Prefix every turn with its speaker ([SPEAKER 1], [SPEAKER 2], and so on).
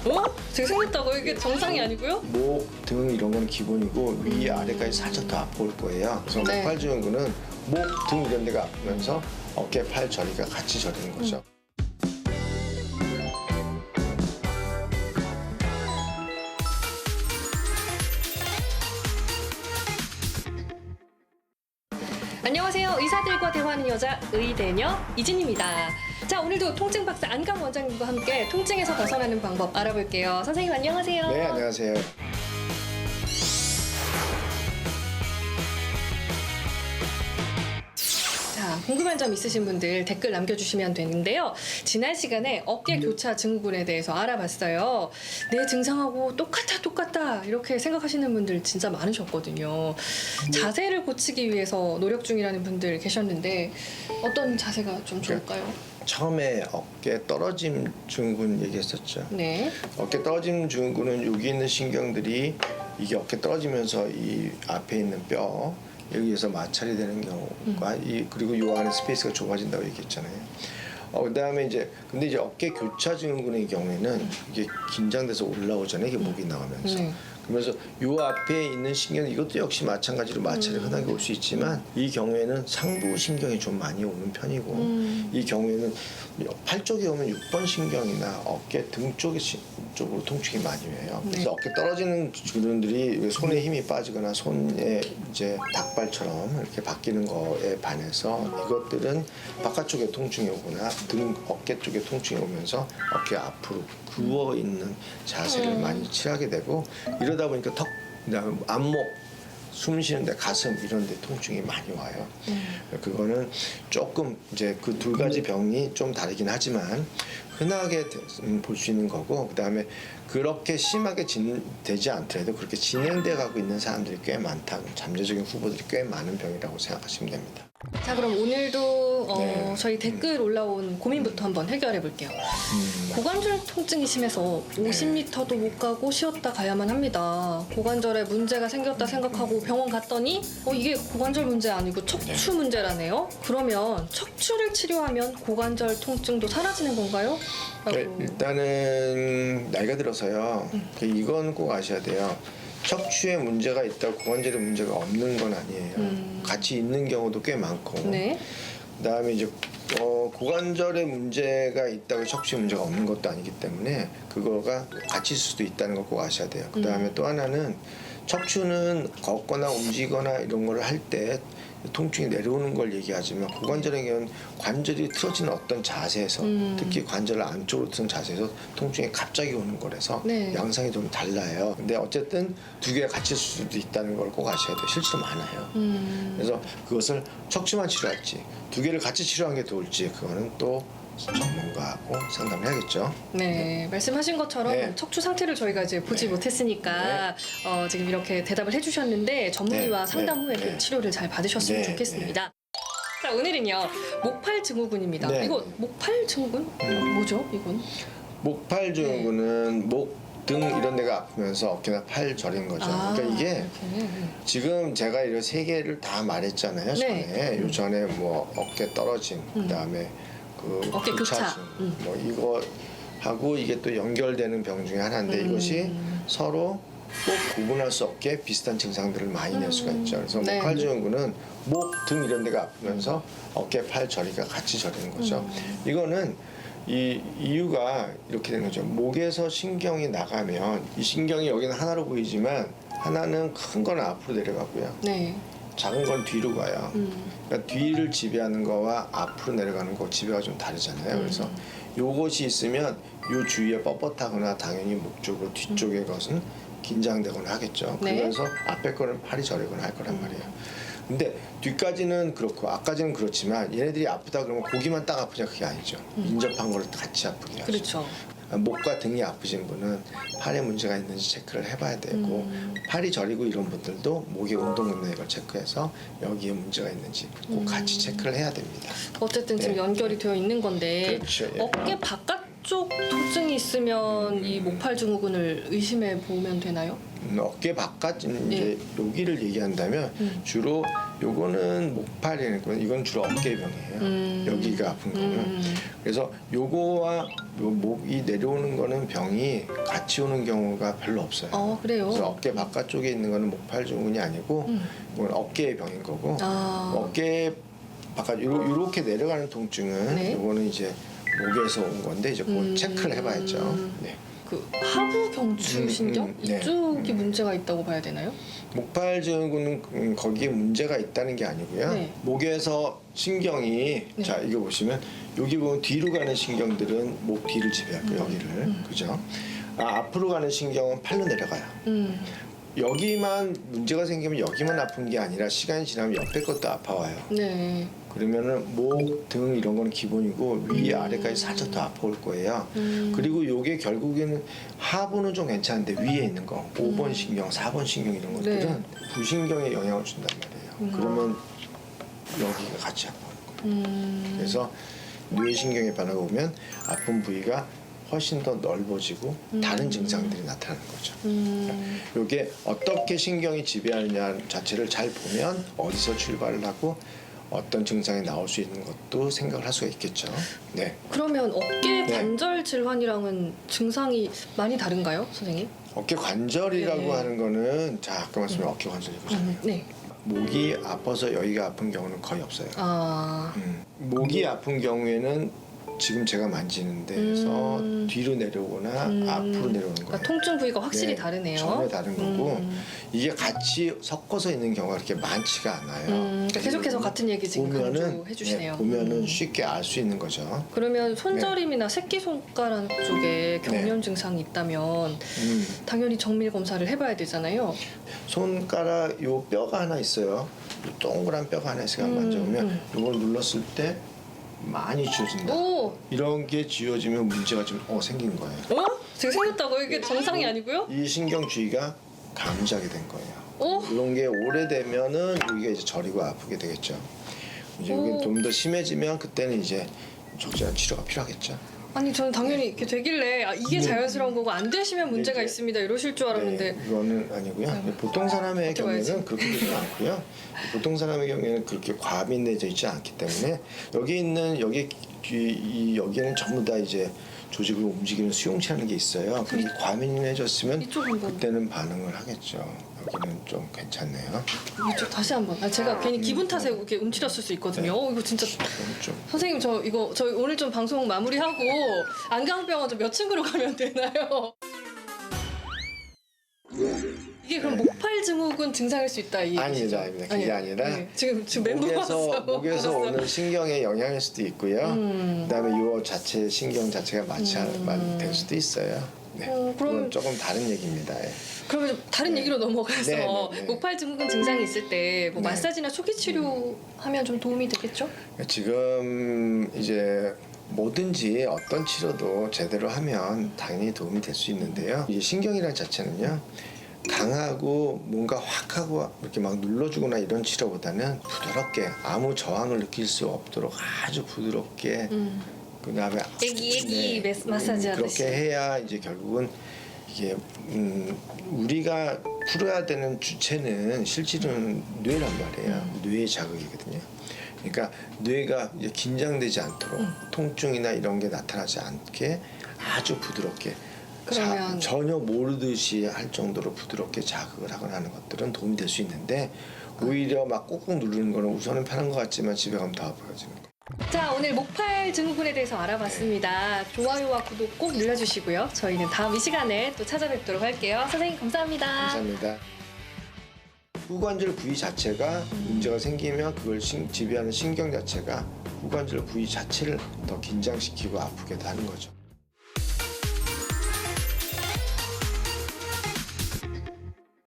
[SPEAKER 1] 어? 제가 생겼다고요? 이게 정상이 아니고요?
[SPEAKER 2] 목, 등 이런 건 기본이고 위, 아래까지 살짝 더 아파올 거예요. 그래서
[SPEAKER 1] 네.
[SPEAKER 2] 목팔증후군은 목, 등 이런 데가 아프면서 어깨, 팔 저리가 같이 저리는 거죠.
[SPEAKER 1] 안녕하세요. 의사들과 대화하는 여자 의대녀 이진입니다. 자, 오늘도 통증 박사 안감 원장님과 함께 통증에서 벗어나는 방법 알아볼게요. 선생님 안녕하세요.
[SPEAKER 2] 네, 안녕하세요.
[SPEAKER 1] 자, 궁금한 점 있으신 분들 댓글 남겨주시면 되는데요. 지난 시간에 어깨 교차 증후군에 대해서 알아봤어요. 내 증상하고 똑같다 이렇게 생각하시는 분들 진짜 많으셨거든요. 자세를 고치기 위해서 노력 중이라는 분들 계셨는데 어떤 자세가 좀 좋을까요?
[SPEAKER 2] 처음에 어깨 떨어짐 증후군 얘기했었죠.
[SPEAKER 1] 네.
[SPEAKER 2] 어깨 떨어짐 증후군은 여기 있는 신경들이 이게 어깨 떨어지면서 이 앞에 있는 뼈 여기에서 마찰이 되는 경우가 그리고 요 안에 스페이스가 좁아진다고 얘기했잖아요. 그다음에 근데 이제 어깨 교차 증후군의 경우에는 이게 긴장돼서 올라오잖아요. 이게 목이 나오면서. 그러면서 요 앞에 있는 신경 이것도 역시 마찬가지로 마찰이 흔하게 올 수 있지만 이 경우에는 상부 신경이 좀 많이 오는 편이고 이 경우에는 팔 쪽에 오면 6번 신경이나 어깨 등 쪽으로 통증이 많이 와요. 그래서 어깨 떨어지는 주근들이 손에 힘이 빠지거나 손에 이제 닭발처럼 이렇게 바뀌는 거에 반해서 이것들은 바깥쪽에 통증이 오거나 등 어깨 쪽에 통증이 오면서 어깨 앞으로 구워 있는 자세를 많이 취하게 되고 이러다 보니까 턱, 그다음에 안목, 숨 쉬는데 가슴 이런 데 통증이 많이 와요. 그거는 조금 이제 그 두 가지 병이 좀 다르긴 하지만 흔하게 볼 수 있는 거고 그다음에 그렇게 심하게 되지 않더라도 그렇게 진행돼 가고 있는 사람들이 꽤 많다. 잠재적인 후보들이 꽤 많은 병이라고 생각하시면 됩니다.
[SPEAKER 1] 자, 그럼 오늘도
[SPEAKER 2] 네.
[SPEAKER 1] 저희 댓글 올라온 고민부터 한번 해결해 볼게요. 고관절 통증이 심해서 50m도 못 가고 쉬었다 가야만 합니다. 고관절에 문제가 생겼다 생각하고 병원 갔더니 이게 고관절 문제 아니고 척추 문제라네요. 그러면 척추를 치료하면 고관절 통증도 사라지는 건가요?
[SPEAKER 2] 네, 일단은 나이가 들어서요. 이건 꼭 아셔야 돼요. 척추에 문제가 있다고 고관절에 문제가 없는 건 아니에요. 같이 있는 경우도 꽤 많고.
[SPEAKER 1] 네.
[SPEAKER 2] 그다음에 이제 고관절에 문제가 있다고 척추에 문제가 없는 것도 아니기 때문에 그거가 같이 있을 수도 있다는 걸 꼭 아셔야 돼요. 그다음에 또 하나는 척추는 걷거나 움직이거나 이런 걸 할 때 통증이 내려오는 걸 얘기하지만 고관절의 경우는 관절이 틀어지는 어떤 자세에서 특히 관절 안쪽으로 트는 자세에서 통증이 갑자기 오는 거라서
[SPEAKER 1] 네.
[SPEAKER 2] 양상이 좀 달라요. 근데 어쨌든 두 개가 같이 있을 수도 있다는 걸 꼭 아셔야 돼요. 실제로 많아요. 그래서 그것을 척추만 치료할지 두 개를 같이 치료하는 게 좋을지 그거는 또 전문가하고 상담을 해야겠죠.
[SPEAKER 1] 네, 말씀하신 것처럼
[SPEAKER 2] 네.
[SPEAKER 1] 척추 상태를 저희가 이제 보지 못했으니까 지금 이렇게 대답을 해주셨는데 전문의와
[SPEAKER 2] 네.
[SPEAKER 1] 상담 후에
[SPEAKER 2] 네.
[SPEAKER 1] 그 치료를 잘 받으셨으면
[SPEAKER 2] 네.
[SPEAKER 1] 좋겠습니다. 자, 오늘은요 목팔 증후군입니다.
[SPEAKER 2] 네.
[SPEAKER 1] 이거 목팔 증후군? 뭐죠, 이건?
[SPEAKER 2] 목팔 증후군은 목, 등 이런 데가 아프면서 어깨나 팔 저린 거죠. 그러니까 이게
[SPEAKER 1] 이렇게.
[SPEAKER 2] 지금 제가 이런 세 개를 다 말했잖아요. 전에 요 전에 뭐 어깨 떨어짐, 그다음에 그
[SPEAKER 1] 어깨 교차.
[SPEAKER 2] 뭐 이거 하고 이게 또 연결되는 병 중에 하나인데 이것이 서로 꼭 구분할 수 없게 비슷한 증상들을 많이 낼 수가 있죠. 그래서
[SPEAKER 1] 네.
[SPEAKER 2] 목팔 증후군은 목, 등 이런 데가 아프면서 어깨, 팔 저리가 같이 저리는 거죠. 이거는 이 이유가 이렇게 되는 거죠. 목에서 신경이 나가면 이 신경이 여기는 하나로 보이지만 하나는 큰 건 앞으로 내려가고요.
[SPEAKER 1] 네.
[SPEAKER 2] 작은 건 뒤로 가요. 그러니까 뒤를 지배하는 거와 앞으로 내려가는 거 지배가 좀 다르잖아요. 그래서 요것이 있으면 요 주위에 뻣뻣하거나 당연히 목 쪽으로 뒤쪽의 것은 긴장되거나 하겠죠.
[SPEAKER 1] 네.
[SPEAKER 2] 그러면서 앞에 거는 팔이 저리거나 할 거란 말이에요. 근데 뒤까지는 그렇고 앞까지는 그렇지만 얘네들이 아프다 그러면 고기만 딱 아프냐 그게 아니죠. 인접한 걸 같이 아프게 하죠.
[SPEAKER 1] 그렇죠.
[SPEAKER 2] 목과 등이 아프신 분은 팔에 문제가 있는지 체크를 해봐야 되고 팔이 저리고 이런 분들도 목의 운동 능력을 체크해서 여기에 문제가 있는지 꼭 같이 체크를 해야 됩니다.
[SPEAKER 1] 어쨌든 지금
[SPEAKER 2] 네.
[SPEAKER 1] 연결이 되어 있는 건데
[SPEAKER 2] 그렇죠. 예.
[SPEAKER 1] 어깨 바깥 쪽 통증이 있으면 이 목팔 증후군을 의심해 보면 되나요?
[SPEAKER 2] 어깨 바깥 이제 여기를 얘기한다면 주로 요거는 목팔이니까 이건 주로 어깨병이에요. 여기가 아픈 거는. 그래서 요거와 요 목이 내려오는 거는 병이 같이 오는 경우가 별로 없어요.
[SPEAKER 1] 그래요?
[SPEAKER 2] 그래서 어깨 바깥쪽에 있는 거는 목팔 증후군이 아니고 이건 어깨의 병인 거고 어깨 바깥 요렇게 내려가는 통증은
[SPEAKER 1] 네.
[SPEAKER 2] 요거는 이제 목에서 온 건데 이제 그걸 체크를 해봐야죠. 네.
[SPEAKER 1] 그 하부 경추 신경
[SPEAKER 2] 네.
[SPEAKER 1] 이쪽이 문제가 있다고 봐야 되나요?
[SPEAKER 2] 목팔 증후군은 거기에 문제가 있다는 게 아니고요.
[SPEAKER 1] 네.
[SPEAKER 2] 목에서 신경이 자 이거 보시면 여기 보면 뒤로 가는 신경들은 목 뒤를 지배하고 여기를 그죠? 앞으로 가는 신경은 팔로 내려가요. 여기만 문제가 생기면 여기만 아픈 게 아니라 시간이 지나면 옆에 것도 아파와요.
[SPEAKER 1] 네.
[SPEAKER 2] 그러면은 목, 등 이런 거는 기본이고 위 아래까지 살짝 더 아파올 거예요. 그리고 요게 결국에는 하부는 좀 괜찮은데 위에 있는 거 5번 신경, 4번 신경 이런 것들은 부신경에 영향을 준단 말이에요. 그러면 여기가 같이 아파오는 거예요. 그래서 뇌신경의 변화가 오면 아픈 부위가 훨씬 더 넓어지고 다른 증상들이 나타나는 거죠. 이게 어떻게 신경이 지배하느냐 자체를 잘 보면 어디서 출발을 하고 어떤 증상이 나올 수 있는 것도 생각을 할 수가 있겠죠. 네.
[SPEAKER 1] 그러면 어깨 관절 질환이랑은 증상이 많이 다른가요, 선생님?
[SPEAKER 2] 어깨 관절이라고
[SPEAKER 1] 네.
[SPEAKER 2] 하는 거는 자 아까 말씀드린 어깨 관절이거든요.
[SPEAKER 1] 네.
[SPEAKER 2] 목이 아파서 여기가 아픈 경우는 거의 없어요. 목이 아픈 경우에는 지금 제가 만지는 데서 뒤로 내려오거나 앞으로 내려오는 거예요.
[SPEAKER 1] 그러니까 통증 부위가 확실히 다르네요.
[SPEAKER 2] 전혀 다른 거고 이게 같이 섞어서 있는 경우가 그렇게 많지가 않아요.
[SPEAKER 1] 그러니까 계속해서 같은 얘기 지금 강조해 주시네요.
[SPEAKER 2] 보면은 쉽게 알 수 있는 거죠.
[SPEAKER 1] 그러면 손저림이나 새끼손가락 쪽에 경련 증상이 있다면 당연히 정밀 검사를 해봐야 되잖아요.
[SPEAKER 2] 손가락 요 뼈가 하나 있어요. 요 동그란 뼈가 하나 있어요. 만져보면 요걸 눌렀을 때 많이 쥐어진다. 이런 게 쥐어지면 문제가 좀 생긴 거예요.
[SPEAKER 1] 지금 생겼다고요? 이게 정상이 아니고요?
[SPEAKER 2] 이 신경 주위가 감지하게 된 거예요. 이런 게 오래되면은 여기가 이제 저리고 아프게 되겠죠. 이제 이게 좀 더 심해지면 그때는 이제 적절한 치료가 필요하겠죠.
[SPEAKER 1] 아니 저는 당연히 이렇게 되길래 이게 자연스러운 거고 안 되시면 문제가
[SPEAKER 2] 이제-
[SPEAKER 1] 있습니다 이러실 줄 알았는데
[SPEAKER 2] 이거는 아니고요. 보통 사람의 경우에는 그렇게 되지 않고요. 보통 사람의 경우에는 그렇게 과민해져 있지 않기 때문에 여기에는 전부 다 이제 조직을 움직이는 수용체라는 게 있어요. 그게 과민해졌으면
[SPEAKER 1] 이쪽 한번.
[SPEAKER 2] 그때는 반응을 하겠죠. 여기는 좀 괜찮네요.
[SPEAKER 1] 이쪽 다시 한번. 제가 괜히 기분 탓에 이렇게 움츠렸을 수 있거든요. 이거 진짜
[SPEAKER 2] 좀
[SPEAKER 1] 선생님 저 오늘 좀 방송 마무리하고 안강병원 몇 층으로 가면 되나요? 이게 그럼 목팔 증후군 증상일 수 있다 이 얘기시죠?
[SPEAKER 2] 아닙니다. 그게 아니라
[SPEAKER 1] 네. 지금 멤버
[SPEAKER 2] 목에서 오는 신경의 영향일 수도 있고요. 그다음에 요 자체 신경 자체가 마찰될 수도 있어요. 네.
[SPEAKER 1] 그럼-
[SPEAKER 2] 그건 조금 다른 얘기입니다. 예.
[SPEAKER 1] 그러면 좀 다른 얘기로 넘어가서
[SPEAKER 2] 네.
[SPEAKER 1] 목팔 증후군 증상이 있을 때 뭐
[SPEAKER 2] 네.
[SPEAKER 1] 마사지나 초기 치료 하면 좀 도움이 되겠죠?
[SPEAKER 2] 지금 이제 뭐든지 어떤 치료도 제대로 하면 당연히 도움이 될 수 있는데요. 이 신경이라는 자체는요. 강하고 뭔가 확 하고 이렇게 막 눌러주거나 이런 치료보다는 부드럽게 아무 저항을 느낄 수 없도록 아주 부드럽게 그다음에
[SPEAKER 1] 애기 마사지 하듯이.
[SPEAKER 2] 그렇게 해야 이제 결국은 이게 우리가 풀어야 되는 주체는 실질은 뇌란 말이에요. 뇌의 자극이거든요. 그러니까 뇌가 이제 긴장되지 않도록 통증이나 이런 게 나타나지 않게 아주 부드럽게
[SPEAKER 1] 그러면-
[SPEAKER 2] 전혀 모르듯이 할 정도로 부드럽게 자극을 하거나 하는 것들은 도움이 될 수 있는데 오히려 막 꾹꾹 누르는 거는 우선은 편한 것 같지만 집에 가면 더 아파지는 거예요.
[SPEAKER 1] 자, 오늘 목팔 증후군에 대해서 알아봤습니다. 좋아요와 구독 꼭 눌러주시고요. 저희는 다음 이 시간에 또 찾아뵙도록 할게요. 선생님 감사합니다.
[SPEAKER 2] 감사합니다. 후관절 부위 자체가 문제가 생기면 그걸 지배하는 신경 자체가 후관절 부위 자체를 더 긴장시키고 아프게 하는 거죠.